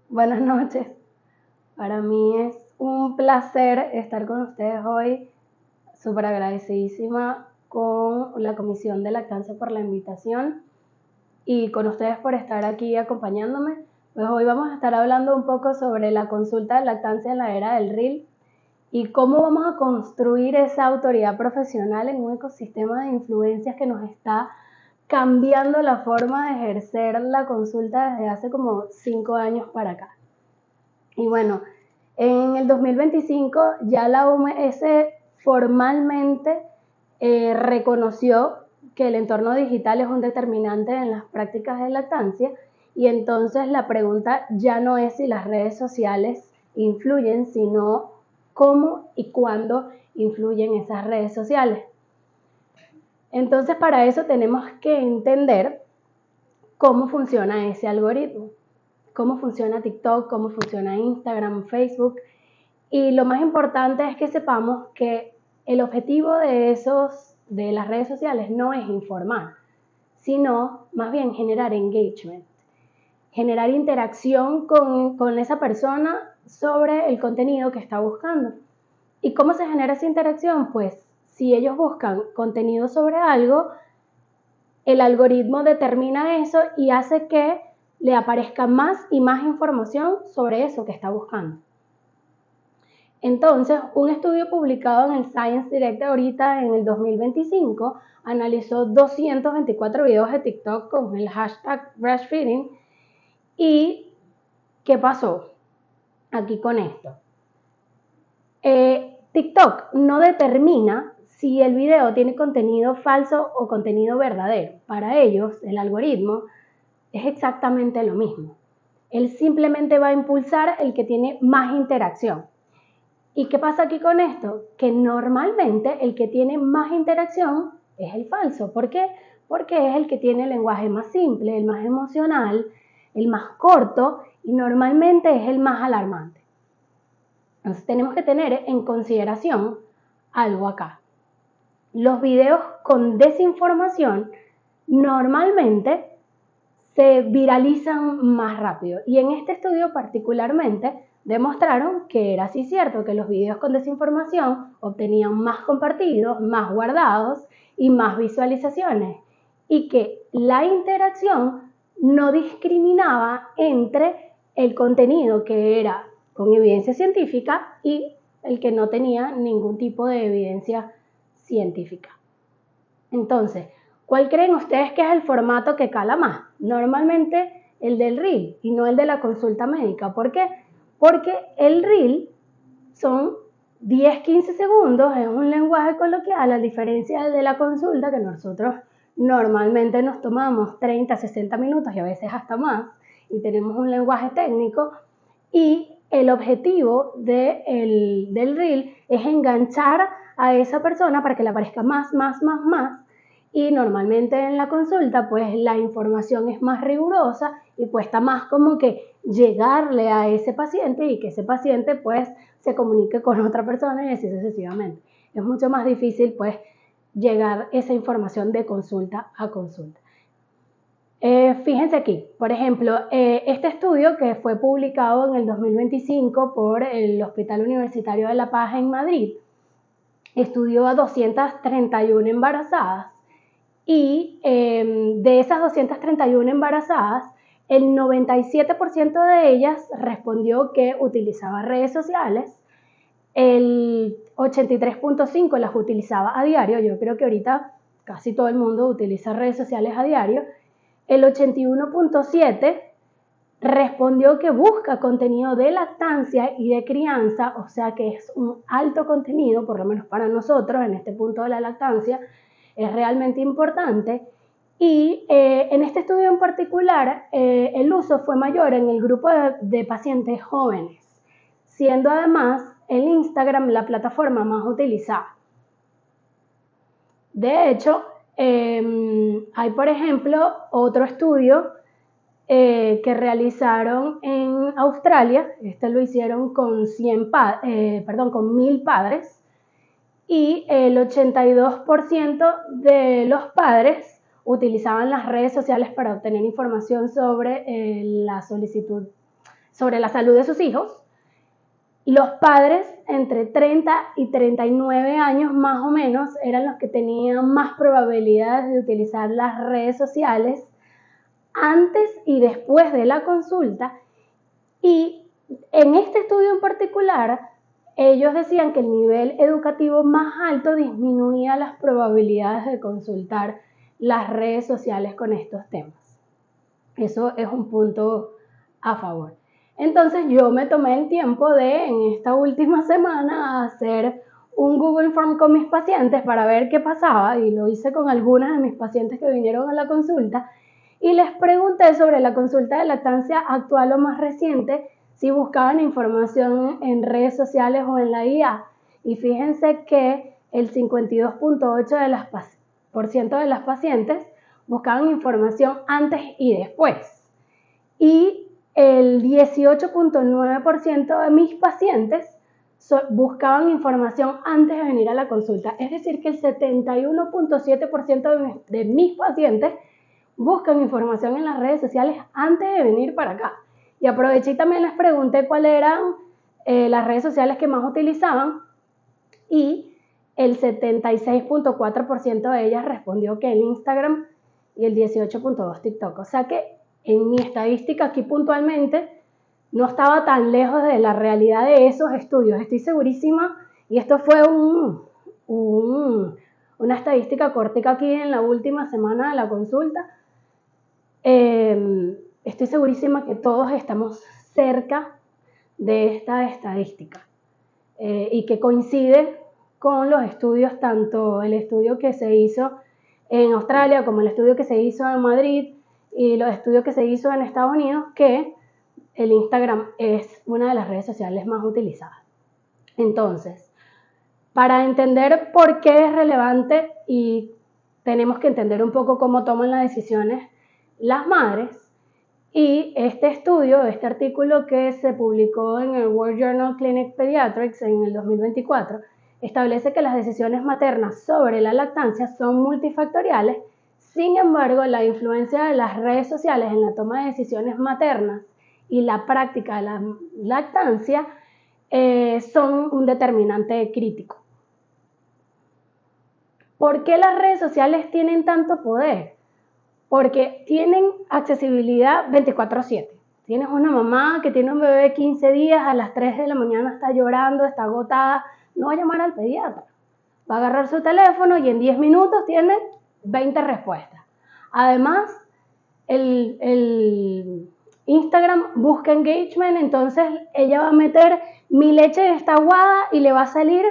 Buenas noches. Para mí es un placer estar con ustedes hoy. Súper agradecidísima con la Comisión de Lactancia por la invitación y con ustedes por estar aquí acompañándome. Pues hoy vamos a estar hablando un poco sobre la consulta de lactancia en la era del RIL y cómo vamos a construir esa autoridad profesional en un ecosistema de influencias que nos está cambiando la forma de ejercer la consulta desde hace como 5 años para acá. Y bueno, en el 2025 ya la OMS formalmente reconoció que el entorno digital es un determinante en las prácticas de lactancia y entonces la pregunta ya no es si las redes sociales influyen, sino cómo y cuándo influyen esas redes sociales. Entonces para eso tenemos que entender cómo funciona ese algoritmo, cómo funciona TikTok, cómo funciona Instagram, Facebook. Y lo más importante es que sepamos que el objetivo de las redes sociales no es informar, sino más bien generar engagement, generar interacción con esa persona sobre el contenido que está buscando. ¿Y cómo se genera esa interacción? Pues si ellos buscan contenido sobre algo, el algoritmo determina eso y hace que le aparezca más y más información sobre eso que está buscando. Entonces, un estudio publicado en el Science Direct ahorita en el 2025 analizó 224 videos de TikTok con el hashtag breastfeeding. ¿Y qué pasó aquí con esto? TikTok no determina si el video tiene contenido falso o contenido verdadero. Para ellos, el algoritmo es exactamente lo mismo. Él simplemente va a impulsar el que tiene más interacción. ¿Y qué pasa aquí con esto? Que normalmente el que tiene más interacción es el falso. ¿Por qué? Porque es el que tiene el lenguaje más simple, el más emocional, el más corto y normalmente es el más alarmante. Entonces tenemos que tener en consideración algo acá. Los videos con desinformación normalmente se viralizan más rápido y en este estudio particularmente demostraron que era así cierto, que los videos con desinformación obtenían más compartidos, más guardados y más visualizaciones y que la interacción no discriminaba entre el contenido que era con evidencia científica y el que no tenía ningún tipo de evidencia científica. Entonces, ¿cuál creen ustedes que es el formato que cala más? Normalmente el del reel y no el de la consulta médica. ¿Por qué? Porque el reel son 10-15 segundos, es un lenguaje coloquial, a diferencia de la consulta que nosotros normalmente nos tomamos 30-60 minutos y a veces hasta más y tenemos un lenguaje técnico y el objetivo del reel es enganchar a esa persona para que le aparezca más y normalmente en la consulta pues la información es más rigurosa y cuesta más como que llegarle a ese paciente y que ese paciente pues se comunique con otra persona y así sucesivamente. Es mucho más difícil pues llegar esa información de consulta a consulta. Fíjense aquí, por ejemplo, este estudio que fue publicado en el 2025 por el Hospital Universitario de La Paz en Madrid, estudió a 231 embarazadas y de esas 231 embarazadas, el 97% de ellas respondió que utilizaba redes sociales, el 83.5% las utilizaba a diario, yo creo que ahorita casi todo el mundo utiliza redes sociales a diario, el 81.7% respondió que busca contenido de lactancia y de crianza, o sea que es un alto contenido, por lo menos para nosotros en este punto de la lactancia, es realmente importante. Y en este estudio en particular, el uso fue mayor en el grupo de pacientes jóvenes, siendo además el Instagram la plataforma más utilizada. De hecho, hay por ejemplo otro estudio que realizaron en Australia, este lo hicieron con 1000 padres, y el 82% de los padres utilizaban las redes sociales para obtener información sobre la solicitud, sobre la salud de sus hijos. Los padres entre 30 y 39 años más o menos eran los que tenían más probabilidades de utilizar las redes sociales antes y después de la consulta. Y en este estudio en particular, ellos decían que el nivel educativo más alto disminuía las probabilidades de consultar las redes sociales con estos temas. Eso es un punto a favor. Entonces yo me tomé el tiempo de, en esta última semana, hacer un Google Form con mis pacientes para ver qué pasaba, y lo hice con algunas de mis pacientes que vinieron a la consulta, y les pregunté sobre la consulta de lactancia actual o más reciente, si buscaban información en redes sociales o en la IA. Y fíjense que el 52.8% de las pacientes buscaban información antes y después. Y el 18.9% de mis pacientes buscaban información antes de venir a la consulta. Es decir, que el 71.7% de mis pacientes buscan información en las redes sociales antes de venir para acá. Y aproveché y también les pregunté cuáles eran las redes sociales que más utilizaban, y el 76.4% de ellas respondió que el Instagram y el 18.2% TikTok. O sea que en mi estadística aquí puntualmente no estaba tan lejos de la realidad de esos estudios. Estoy segurísima, y esto fue una estadística cortica aquí en la última semana de la consulta. Estoy segurísima que todos estamos cerca de esta estadística y que coincide con los estudios, tanto el estudio que se hizo en Australia como el estudio que se hizo en Madrid y los estudios que se hizo en Estados Unidos, que el Instagram es una de las redes sociales más utilizadas. Entonces, para entender por qué es relevante, y tenemos que entender un poco cómo toman las decisiones las madres, y este estudio, este artículo que se publicó en el World Journal Clinical Pediatrics en el 2024, establece que las decisiones maternas sobre la lactancia son multifactoriales. Sin embargo, la influencia de las redes sociales en la toma de decisiones maternas y la práctica de la lactancia son un determinante crítico. ¿Por qué las redes sociales tienen tanto poder? Porque tienen accesibilidad 24/7. Tienes una mamá que tiene un bebé de 15 días, a las 3 de la mañana está llorando, está agotada, no va a llamar al pediatra. Va a agarrar su teléfono y en 10 minutos tiene 20 respuestas. Además, el Instagram busca engagement, entonces ella va a meter mi leche está aguada y le va a salir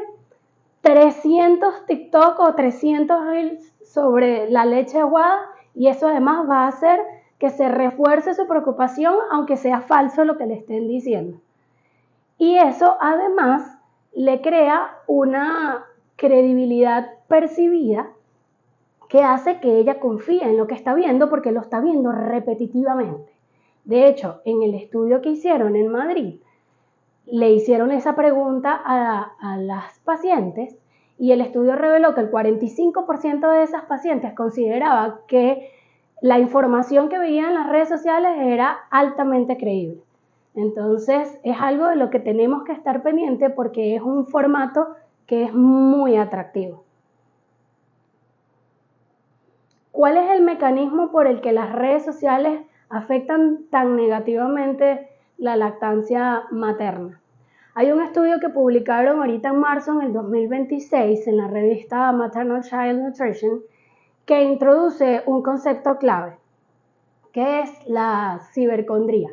300 TikTok o 300 Reels sobre la leche aguada, y eso además va a hacer que se refuerce su preocupación, aunque sea falso lo que le estén diciendo. Y eso además le crea una credibilidad percibida que hace que ella confíe en lo que está viendo, porque lo está viendo repetitivamente. De hecho, en el estudio que hicieron en Madrid, le hicieron esa pregunta a las pacientes, y el estudio reveló que el 45% de esas pacientes consideraba que la información que veían en las redes sociales era altamente creíble. Entonces es algo de lo que tenemos que estar pendiente, porque es un formato que es muy atractivo. ¿Cuál es el mecanismo por el que las redes sociales afectan tan negativamente la lactancia materna? Hay un estudio que publicaron ahorita en marzo en el 2026 en la revista Maternal Child Nutrition, que introduce un concepto clave, que es la cibercondría,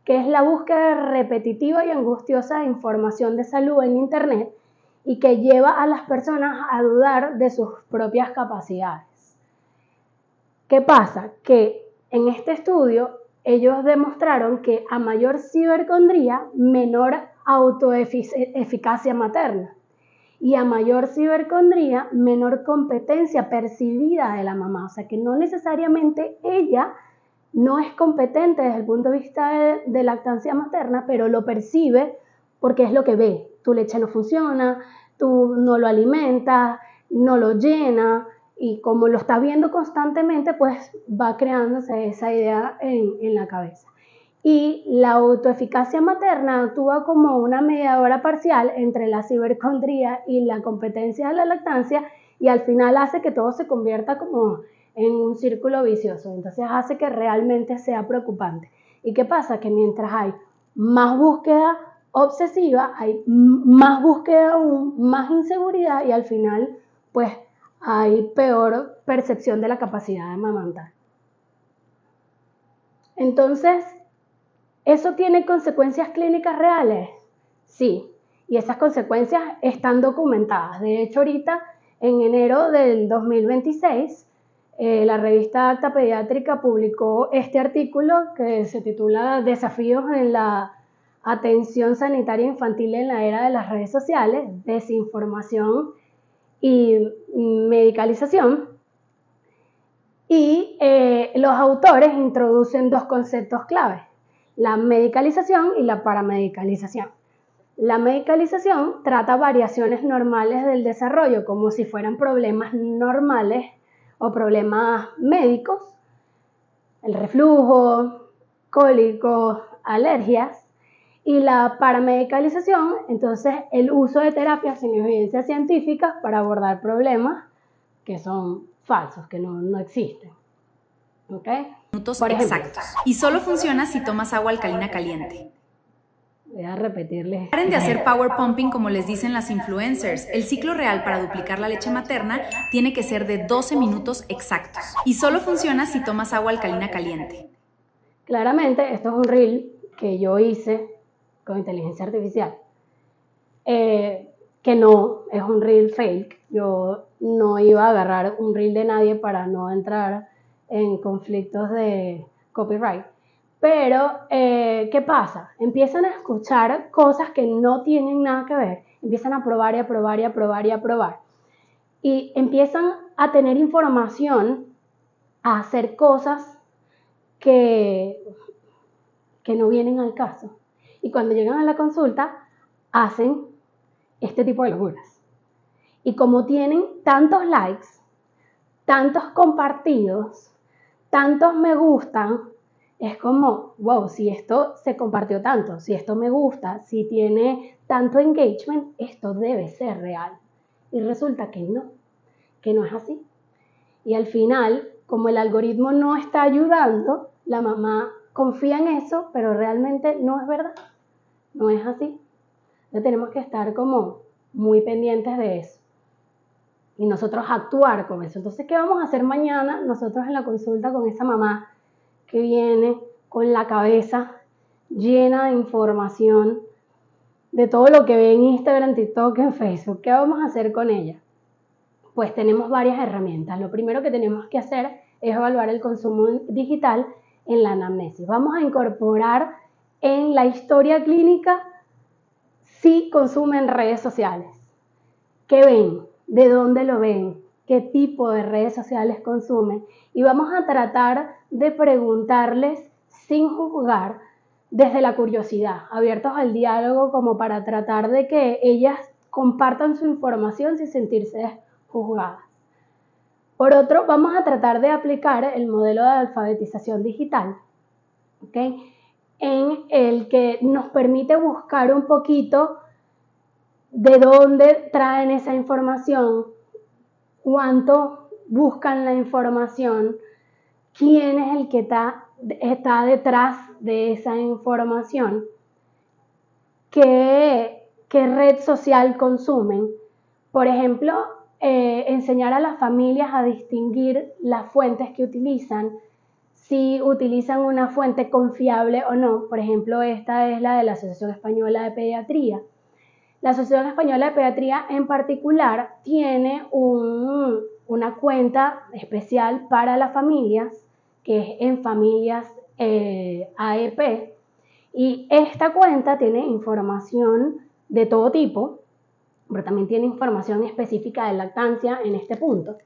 que es la búsqueda repetitiva y angustiosa de información de salud en Internet, y que lleva a las personas a dudar de sus propias capacidades. ¿Qué pasa? Que en este estudio ellos demostraron que a mayor cibercondría, menor autoeficacia materna, y a mayor cibercondría, menor competencia percibida de la mamá. O sea que no necesariamente ella no es competente desde el punto de vista de lactancia materna, pero lo percibe porque es lo que ve. Tu leche no funciona, tú no lo alimentas, no lo llena, y como lo está viendo constantemente, pues va creándose esa idea en la cabeza. y la autoeficacia materna actúa como una mediadora parcial entre la cibercondría y la competencia de la lactancia y al final hace que todo se convierta como en un círculo vicioso. Entonces hace que realmente sea preocupante. ¿Y qué pasa? Que mientras hay más búsqueda obsesiva, hay más búsqueda aún, más inseguridad y al final pues hay peor percepción de la capacidad de amamantar. Entonces, ¿eso tiene consecuencias clínicas reales? Sí, y esas consecuencias están documentadas. De hecho, ahorita, en enero del 2026, la revista Acta Pediátrica publicó este artículo que se titula Desafíos en la atención sanitaria infantil en la era de las redes sociales, desinformación y medicalización. Y los autores introducen dos conceptos claves: la medicalización y la paramedicalización. La medicalización trata variaciones normales del desarrollo como si fueran problemas normales o problemas médicos, el reflujo, cólicos, alergias, y la paramedicalización, entonces el uso de terapias sin evidencia científica para abordar problemas que son falsos, que no existen. ¿Okay? Minutos por ejemplo, exactos. Y solo funciona si tomas agua alcalina caliente. Voy a repetirles. Paren de hacer power pumping como les dicen las influencers. El ciclo real para duplicar la leche materna tiene que ser de 12 minutos exactos. Y solo funciona si tomas agua alcalina caliente. Claramente, esto es un reel que yo hice con inteligencia artificial. Que no es un reel fake. Yo no iba a agarrar un reel de nadie para no entrar en conflictos de copyright. Pero, ¿qué pasa? Empiezan a escuchar cosas que no tienen nada que ver. Empiezan a probar y a probar y a probar y a probar. Y empiezan a tener información, a hacer cosas que no vienen al caso. Y cuando llegan a la consulta, hacen este tipo de locuras. Y como tienen tantos likes, tantos compartidos, tantos me gustan, es como, wow, si esto se compartió tanto, si esto me gusta, si tiene tanto engagement, esto debe ser real. Y resulta que no es así. Y al final, como el algoritmo no está ayudando, la mamá confía en eso, pero realmente no es verdad. No es así. Entonces tenemos que estar como muy pendientes de eso. Y nosotros actuar con eso. Entonces, ¿qué vamos a hacer mañana nosotros en la consulta con esa mamá que viene con la cabeza llena de información de todo lo que ve en Instagram, TikTok, en Facebook? ¿Qué vamos a hacer con ella? Pues tenemos varias herramientas. Lo primero que tenemos que hacer es evaluar el consumo digital en la anamnesis. Vamos a incorporar en la historia clínica si consumen redes sociales. ¿Qué ven? ¿De dónde lo ven? ¿Qué tipo de redes sociales consumen? Y vamos a tratar de preguntarles sin juzgar, desde la curiosidad, abiertos al diálogo como para tratar de que ellas compartan su información sin sentirse juzgadas. Por otro, vamos a tratar de aplicar el modelo de alfabetización digital, ¿okay? En el que nos permite buscar un poquito de dónde traen esa información, cuánto buscan la información, quién es el que está detrás de esa información, qué red social consumen. Por ejemplo, enseñar a las familias a distinguir las fuentes que utilizan, si utilizan una fuente confiable o no. Por ejemplo, esta es la de la Asociación Española de Pediatría. La Asociación Española de Pediatría en particular tiene una cuenta especial para las familias, que es en Familias AEP, y esta cuenta tiene información de todo tipo, pero también tiene información específica de lactancia en este punto.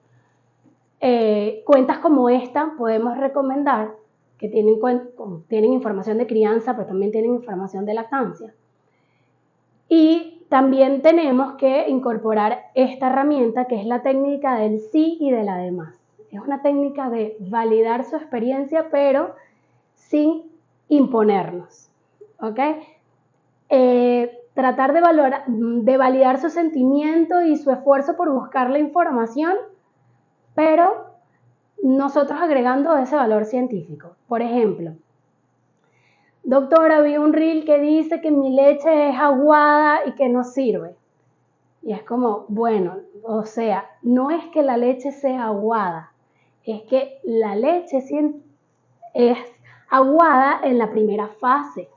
Cuentas como esta podemos recomendar que tienen información de crianza, pero también tienen información de lactancia. Y también tenemos que incorporar esta herramienta que es la técnica del sí y del además. Es una técnica de validar su experiencia, pero sin imponernos, ¿ok? Tratar de validar su sentimiento y su esfuerzo por buscar la información, pero nosotros agregando ese valor científico. Por ejemplo, doctora, vi un reel que dice que mi leche es aguada y que no sirve. Y es como, bueno, o sea, no es que la leche sea aguada, es que la leche es aguada en la primera fase.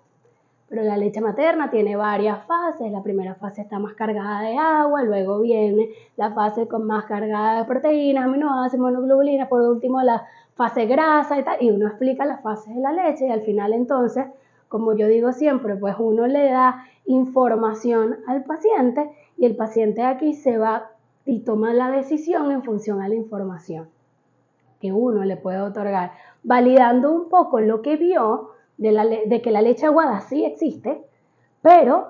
Pero la leche materna tiene varias fases. La primera fase está más cargada de agua, luego viene la fase con más cargada de proteínas, aminoácidos, monoglobulinas, por último la fase grasa y tal. Y uno explica las fases de la leche y al final entonces, como yo digo siempre, pues uno le da información al paciente y el paciente aquí se va y toma la decisión en función a la información que uno le puede otorgar, validando un poco lo que vio de que la leche aguada sí existe, pero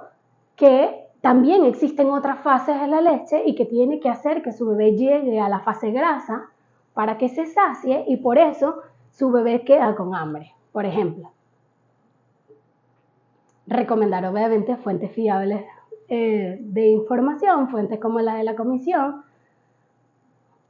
que también existen otras fases de la leche y que tiene que hacer que su bebé llegue a la fase grasa para que se sacie y por eso su bebé queda con hambre, por ejemplo. Recomendar obviamente fuentes fiables de información, fuentes como la de la comisión,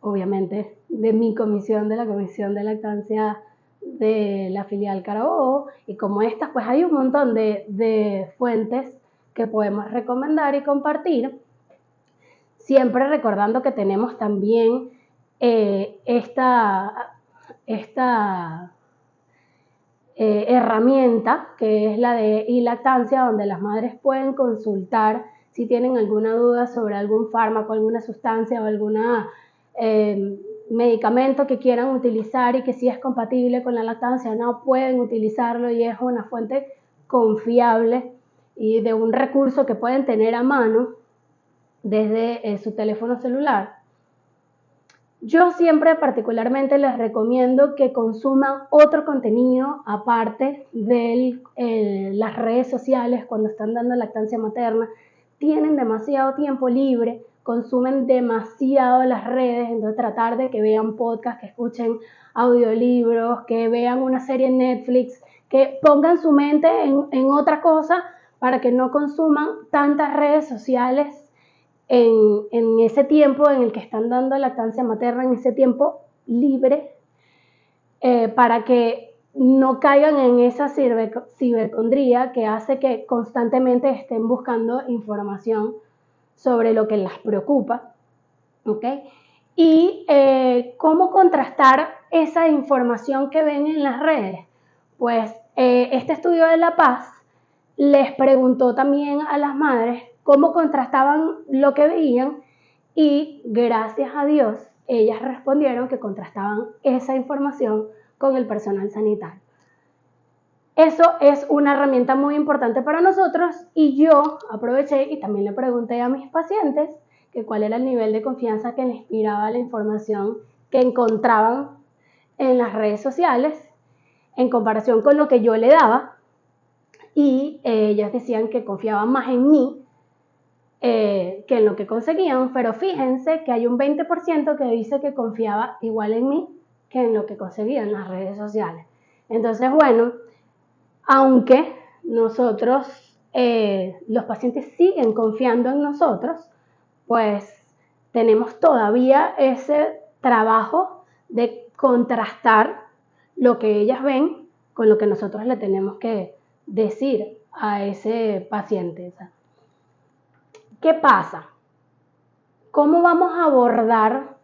obviamente de mi comisión, de la Comisión de Lactancia de la filial Carabobo, y como estas, pues hay un montón de fuentes que podemos recomendar y compartir, siempre recordando que tenemos también esta herramienta que es la de iLactancia, donde las madres pueden consultar si tienen alguna duda sobre algún fármaco, alguna sustancia o alguna medicamento que quieran utilizar y que si es compatible con la lactancia no pueden utilizarlo y es una fuente confiable y de un recurso que pueden tener a mano desde su teléfono celular. Yo siempre particularmente les recomiendo que consuman otro contenido aparte de las redes sociales cuando están dando lactancia materna. Tienen demasiado tiempo libre, consumen demasiado las redes, entonces tratar de que vean podcasts, que escuchen audiolibros, que vean una serie en Netflix, que pongan su mente en otra cosa para que no consuman tantas redes sociales en ese tiempo en el que están dando lactancia materna, en ese tiempo libre, para que no caigan en esa cibercondría que hace que constantemente estén buscando información sobre lo que las preocupa, ¿ok? Y cómo contrastar esa información que ven en las redes. Pues este estudio de La Paz les preguntó también a las madres cómo contrastaban lo que veían y gracias a Dios ellas respondieron que contrastaban esa información con el personal sanitario. Eso es una herramienta muy importante para nosotros y yo aproveché y también le pregunté a mis pacientes que cuál era el nivel de confianza que les inspiraba la información que encontraban en las redes sociales en comparación con lo que yo le daba y ellas decían que confiaban más en mí que en lo que conseguían, pero fíjense que hay un 20% que dice que confiaba igual en mí que en lo que conseguía en las redes sociales. Entonces, bueno, aunque nosotros, los pacientes siguen confiando en nosotros, pues tenemos todavía ese trabajo de contrastar lo que ellas ven con lo que nosotros le tenemos que decir a ese paciente. ¿Qué pasa? ¿Cómo vamos a abordar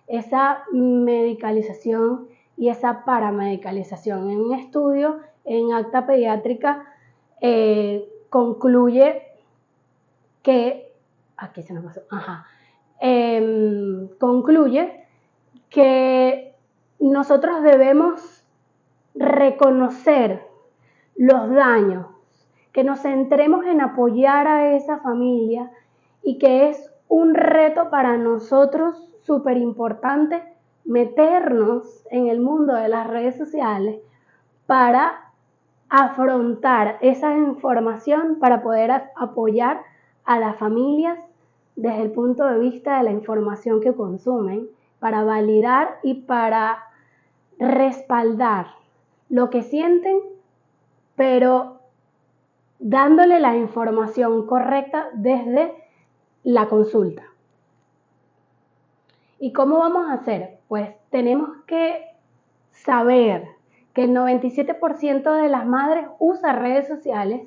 esa medicalización y esa paramedicalización? En un estudio en Acta Pediátrica concluye que, aquí se nos pasó, concluye que nosotros debemos reconocer los daños, que nos centremos en apoyar a esa familia y que es un reto para nosotros súper importante meternos en el mundo de las redes sociales para afrontar esa información, para poder apoyar a las familias desde el punto de vista de la información que consumen, para validar y para respaldar lo que sienten pero dándole la información correcta desde la consulta. ¿Y cómo vamos a hacer? Pues tenemos que saber que el 97% de las madres usa redes sociales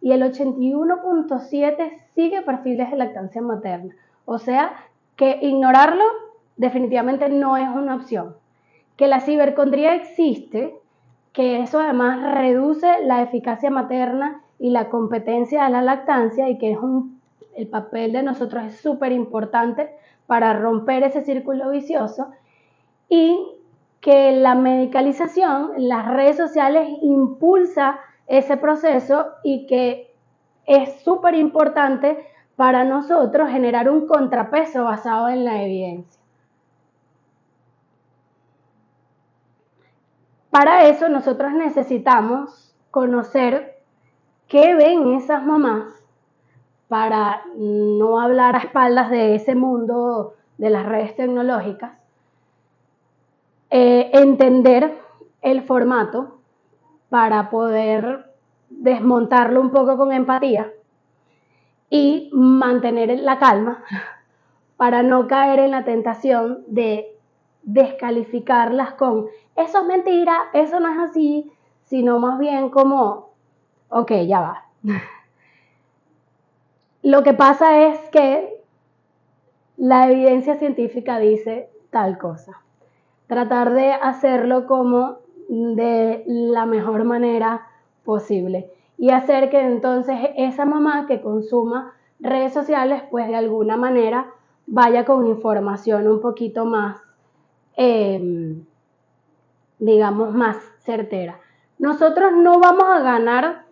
y el 81.7% sigue perfiles de lactancia materna. O sea, que ignorarlo definitivamente no es una opción. Que la cibercondría existe, que eso además reduce la eficacia materna y la competencia de la lactancia y que el papel de nosotros es súper importante para romper ese círculo vicioso, y que la medicalización, las redes sociales impulsa ese proceso y que es súper importante para nosotros generar un contrapeso basado en la evidencia. Para eso nosotros necesitamos conocer qué ven esas mamás, para no hablar a espaldas de ese mundo de las redes tecnológicas, entender el formato para poder desmontarlo un poco con empatía y mantener la calma para no caer en la tentación de descalificarlas con eso es mentira, eso no es así, sino más bien como, ok, ya va. Lo que pasa es que la evidencia científica dice tal cosa. Tratar de hacerlo como de la mejor manera posible y hacer que entonces esa mamá que consuma redes sociales pues de alguna manera vaya con información un poquito más, digamos, más certera. Nosotros no vamos a ganar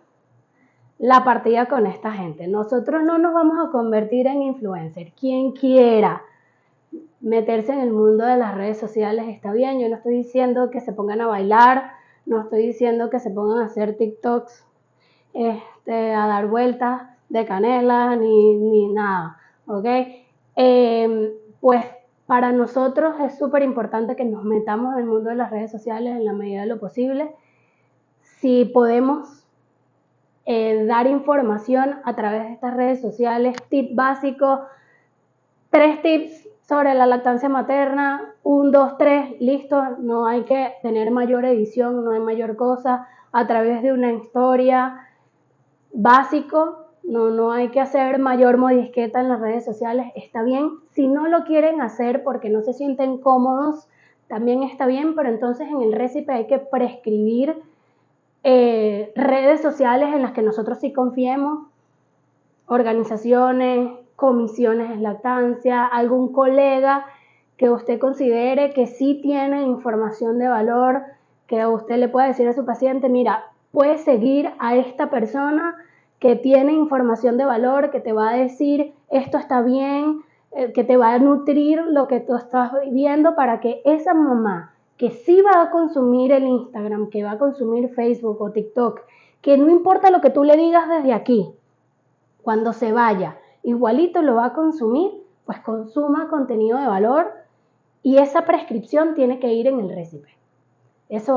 la partida con esta gente. Nosotros no nos vamos a convertir en influencer. Quien quiera meterse en el mundo de las redes sociales está bien. Yo no estoy diciendo que se pongan a bailar, no estoy diciendo que se pongan a hacer TikToks, a dar vueltas de canela, ni nada, ¿ok? Pues para nosotros es súper importante que nos metamos en el mundo de las redes sociales en la medida de lo posible. Si podemos dar información a través de estas redes sociales, tip básico, 3 tips sobre la lactancia materna, 1, 2, 3, listo, no hay que tener mayor edición, no hay mayor cosa, a través de una historia, básico, no hay que hacer mayor modisqueta en las redes sociales, está bien. Si no lo quieren hacer porque no se sienten cómodos, también está bien, pero entonces en el récipe hay que prescribir redes sociales en las que nosotros sí confiemos, organizaciones, comisiones de lactancia, algún colega que usted considere que sí tiene información de valor, que usted le pueda decir a su paciente, mira, puedes seguir a esta persona que tiene información de valor, que te va a decir esto está bien, que te va a nutrir lo que tú estás viviendo para que esa mamá que sí va a consumir el Instagram, que va a consumir Facebook o TikTok, que no importa lo que tú le digas desde aquí, cuando se vaya, igualito lo va a consumir, pues consuma contenido de valor y esa prescripción tiene que ir en el récipe. Eso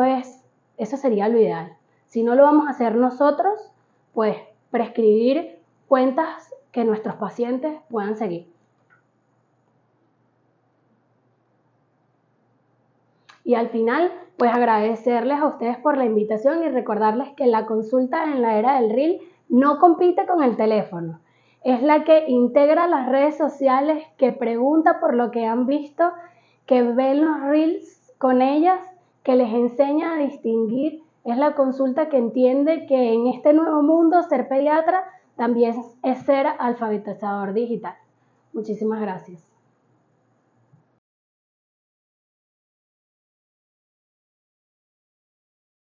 sería lo ideal. Si no lo vamos a hacer nosotros, pues prescribir cuentas que nuestros pacientes puedan seguir. Y al final, pues agradecerles a ustedes por la invitación y recordarles que la consulta en la era del Reel no compite con el teléfono. Es la que integra las redes sociales, que pregunta por lo que han visto, que ven los Reels con ellas, que les enseña a distinguir. Es la consulta que entiende que en este nuevo mundo ser pediatra también es ser alfabetizador digital. Muchísimas gracias.